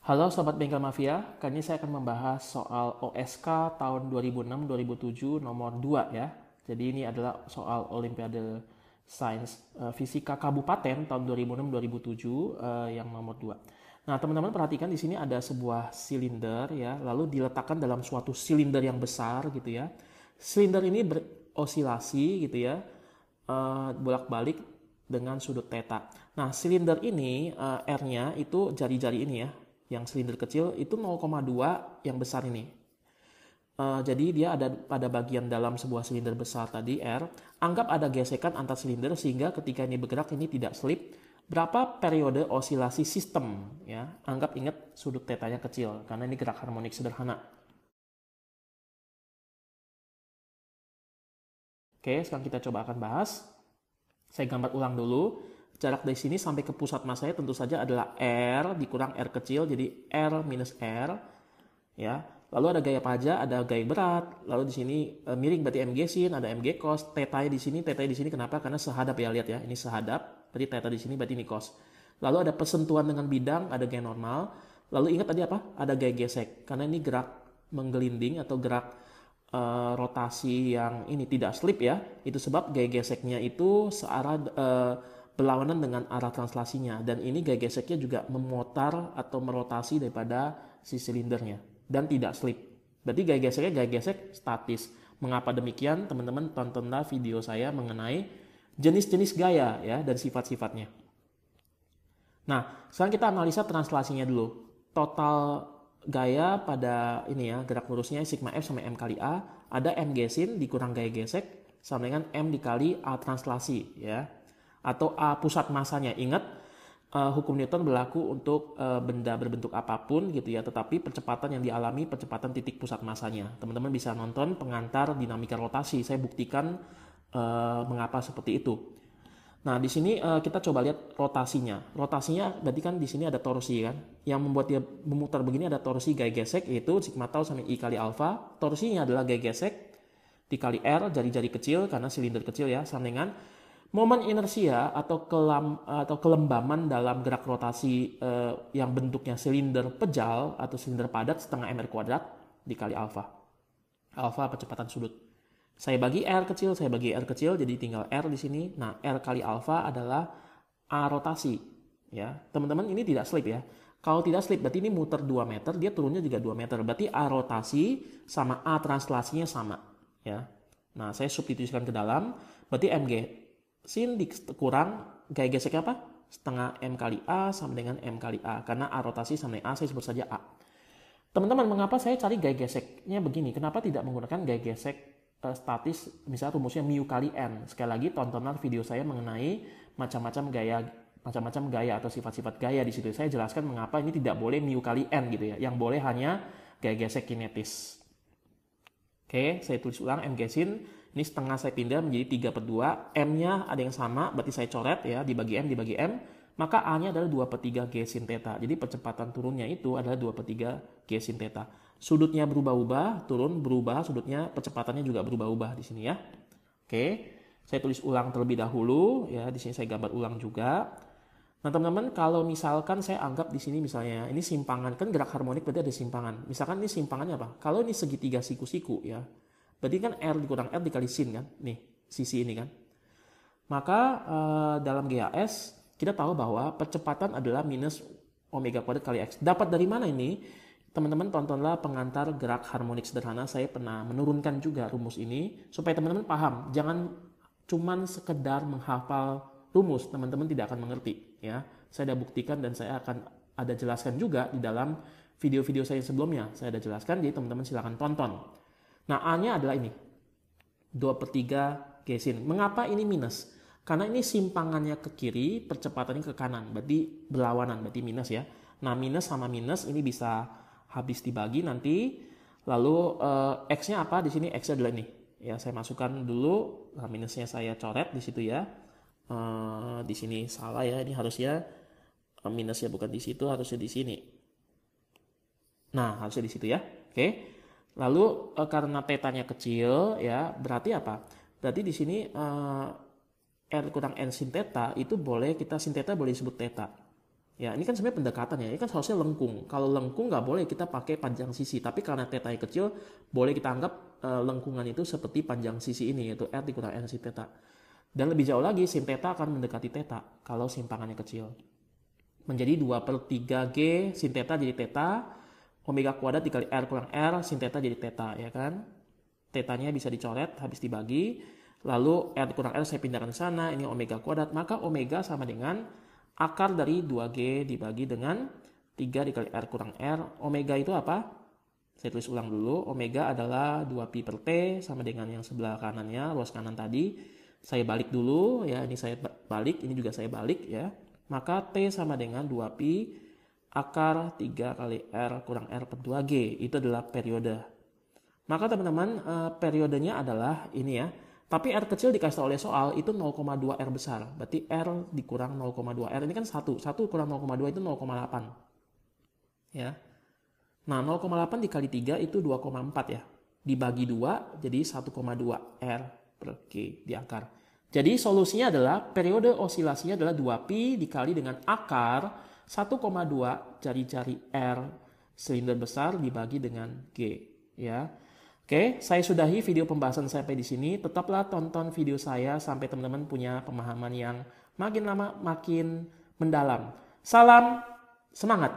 Halo Sobat Bengkel Mafia, kali ini saya akan membahas soal OSK tahun 2006-2007 nomor 2 ya. Jadi ini adalah soal Olimpiade Sains Fisika Kabupaten tahun 2006-2007 yang nomor 2. Nah teman-teman perhatikan di sini ada sebuah silinder ya, lalu diletakkan dalam suatu silinder yang besar gitu ya. Silinder ini berosilasi gitu ya, bolak-balik dengan sudut theta. Nah silinder ini R-nya itu jari-jari ini ya, yang silinder kecil itu 0,2 yang besar ini. Jadi dia ada pada bagian dalam sebuah silinder besar tadi R. Anggap ada gesekan antar silinder sehingga ketika ini bergerak ini tidak slip. Berapa periode osilasi sistem ya? Anggap ingat sudut tetanya kecil karena ini gerak harmonik sederhana. Oke, sekarang kita coba akan bahas. Saya gambar ulang dulu. Jarak dari sini sampai ke pusat masanya tentu saja adalah R dikurang R kecil, jadi R minus R. Ya. Lalu ada gaya paja, ada gaya berat. Lalu di sini miring berarti mg sin, ada mg cos. Theta di sini, theta di sini kenapa? Karena sehadap ya, lihat ya. Ini sehadap, berarti theta di sini berarti ini cos. Lalu ada persentuhan dengan bidang, ada gaya normal. Lalu ingat tadi apa? Ada gaya gesek. Karena ini gerak menggelinding atau gerak rotasi yang ini tidak slip ya. Itu sebab gaya geseknya itu searah berlawanan dengan arah translasinya, dan ini gaya geseknya juga memutar atau merotasi daripada si silindernya dan tidak slip. Berarti gaya geseknya gaya gesek statis. Mengapa demikian? Teman-teman tontonlah video saya mengenai jenis-jenis gaya ya dan sifat-sifatnya. Nah, sekarang kita analisa translasinya dulu. Total gaya pada ini ya, gerak lurusnya sigma F sama M kali A, ada M gesin dikurang gaya gesek sama dengan M dikali A translasi ya. Atau A pusat masanya. Ingat hukum Newton berlaku untuk benda berbentuk apapun gitu ya, tetapi percepatan yang dialami percepatan titik pusat masanya. Teman-teman bisa nonton pengantar dinamika rotasi, saya buktikan mengapa seperti itu. Nah di sini kita coba lihat rotasinya. Rotasinya berarti kan di sini ada torsi kan, yang membuat dia memutar begini ada torsi gaya gesek, yaitu sigma tau sama I kali alfa. Torsinya adalah gaya gesek dikali R, jari-jari kecil karena silinder kecil ya, sama dengan momen inersia atau kelembaman dalam gerak rotasi yang bentuknya silinder pejal atau silinder padat setengah mr kuadrat dikali alfa. Alfa percepatan sudut. Saya bagi R kecil, jadi tinggal R di sini. Nah, R kali alfa adalah A rotasi. Ya, teman-teman ini tidak slip ya. Kalau tidak slip berarti ini muter 2 meter, dia turunnya juga 2 meter. Berarti A rotasi sama A translasinya sama. Ya. Nah, saya substitusikan ke dalam. Berarti MG sin dikurang gaya geseknya apa? Setengah M kali A sama dengan M kali A. Karena A rotasi sama dengan A, saya sebut saja A. Teman-teman, mengapa saya cari gaya geseknya begini? Kenapa tidak menggunakan gaya gesek statis, misalnya rumusnya mu kali N? Sekali lagi, tontonlah video saya mengenai macam-macam gaya atau sifat-sifat gaya di situ. Saya jelaskan mengapa ini tidak boleh mu kali N gitu ya. Yang boleh hanya gaya gesek kinetis. Oke, saya tulis ulang M gesin. Ini setengah saya pindah menjadi 3/2. M-nya ada yang sama, berarti saya coret ya, dibagi M. Maka A-nya adalah 2/3 G sin theta. Jadi percepatan turunnya itu adalah 2/3 G sin theta. Sudutnya berubah-ubah, turun berubah, sudutnya percepatannya juga berubah-ubah di sini ya. Oke, saya tulis ulang terlebih dahulu ya, di sini saya gambar ulang juga. Nah teman-teman, kalau misalkan saya anggap di sini misalnya ini simpangan, kan gerak harmonik berarti ada simpangan. Misalkan ini simpangannya apa? Kalau ini segitiga siku-siku ya, berarti kan R dikurang R dikali sin kan, nih sisi ini kan. Maka dalam GAS kita tahu bahwa percepatan adalah minus omega kuadrat kali X. Dapat dari mana ini? Teman-teman tontonlah pengantar gerak harmonik sederhana. Saya pernah menurunkan juga rumus ini supaya teman-teman paham. Jangan cuman sekedar menghafal rumus, teman-teman tidak akan mengerti ya. Saya sudah buktikan dan saya akan ada jelaskan juga di dalam video-video saya sebelumnya. Saya ada jelaskan, jadi teman-teman silakan tonton. Nah, A-nya adalah ini. 2/3 G sin. Mengapa ini minus? Karena ini simpangannya ke kiri, percepatannya ke kanan. Berarti berlawanan, berarti minus ya. Nah, minus sama minus ini bisa habis dibagi nanti. Lalu X-nya apa? Di sini X-nya adalah ini. Ya, saya masukkan dulu. Nah, minusnya saya coret di situ ya. Di sini salah ya. Ini harusnya minusnya bukan di situ, harusnya di sini. Nah, harusnya di situ ya. Oke. Lalu karena tetanya kecil ya, berarti apa? Berarti di sini R kurang N sin theta itu boleh kita sin theta boleh disebut theta. Ya, ini kan sebenarnya pendekatan ya. Ini kan seharusnya lengkung. Kalau lengkung nggak boleh kita pakai panjang sisi. Tapi karena theta yang kecil, boleh kita anggap lengkungan itu seperti panjang sisi ini, yaitu R dikurang N sin theta. Dan lebih jauh lagi, sin theta akan mendekati theta kalau simpangannya kecil. Menjadi 2/3G sin theta jadi theta, omega kuadrat dikali R kurang R, sin theta jadi theta, ya kan? Tetanya bisa dicoret, habis dibagi. Lalu R kurang R saya pindahkan ke sana, ini omega kuadrat. Maka omega sama dengan akar dari 2G dibagi dengan 3 dikali R kurang R. Omega itu apa? Saya tulis ulang dulu. Omega adalah 2pi per T sama dengan yang sebelah kanannya, ruas kanan tadi. Saya balik dulu, ya ini saya balik, ini juga saya balik ya. Maka T sama dengan 2pi akar 3 kali R kurang R per 2G. Itu adalah periode. Maka teman-teman periodenya adalah ini ya. Tapi R kecil dikasih tahu oleh soal itu 0,2 R besar. Berarti R dikurang 0,2 R ini kan 1. 1 kurang 0,2 itu 0,8. Ya. Nah 0,8 dikali 3 itu 2,4 ya. Dibagi 2 jadi 1,2 R per G di akar. Jadi solusinya adalah periode osilasinya adalah 2pi dikali dengan akar 1,2 jari-jari R silinder besar dibagi dengan G. Ya. Oke, saya sudahi video pembahasan sampai di sini. Tetaplah tonton video saya sampai teman-teman punya pemahaman yang makin lama makin mendalam. Salam semangat!